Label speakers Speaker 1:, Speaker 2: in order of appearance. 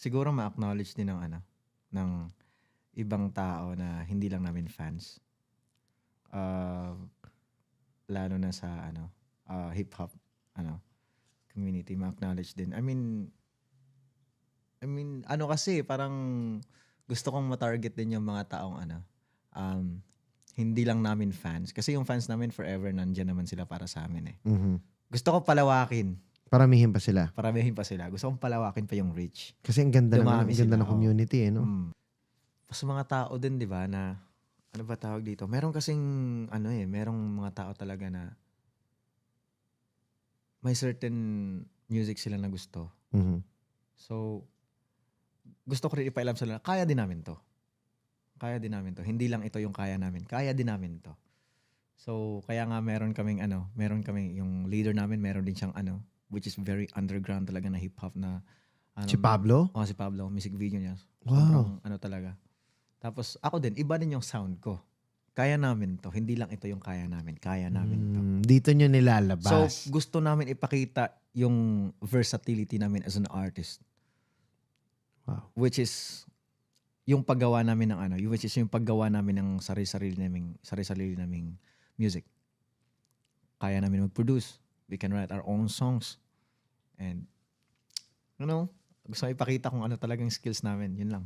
Speaker 1: siguro ma-acknowledge din ng ano, ng ibang tao na hindi lang namin fans. Uh, Lalo na sa ano, hip-hop ano, community, ma-acknowledge din. I mean, ano kasi, parang gusto kong ma-target din yung mga taong ano, um, hindi lang namin fans. Kasi yung fans namin forever nandyan naman sila para sa amin eh.
Speaker 2: Mhm.
Speaker 1: Gusto ko palawakin.
Speaker 2: Paramihin pa sila.
Speaker 1: Paramihin pa sila. Gusto kong palawakin pa yung reach.
Speaker 2: Kasi ang ganda
Speaker 1: Dumami
Speaker 2: ang ganda
Speaker 1: sila,
Speaker 2: ng community eh, no?
Speaker 1: Sa mga tao din, di ba, na, ano ba tawag dito? Meron kasing, merong mga tao talaga na may certain music sila na gusto.
Speaker 2: Mhm.
Speaker 1: So, gusto ko rin ipailam sa nila, kaya din namin to. Kaya din namin to. Hindi lang ito yung kaya namin. Kaya din namin to. So, kaya nga meron kaming yung leader namin, meron din siyang which is very underground talaga na hip-hop na,
Speaker 2: Si Pablo?
Speaker 1: si Pablo, music video niya.
Speaker 2: Wow.
Speaker 1: Sobrang talaga. Tapos ako din, iba din yung sound ko. Kaya namin to. Hindi lang ito yung kaya namin. Kaya namin to.
Speaker 2: Dito nyo nilalabas.
Speaker 1: So, gusto namin ipakita yung versatility namin as an artist.
Speaker 2: Wow.
Speaker 1: Which is yung paggawa namin ng which is yung paggawa namin ng sarili-sarili naming music. Kaya namin mag-produce. We can write our own songs. And gusto ko ipakita kung ano talagang skills namin. Yun lang.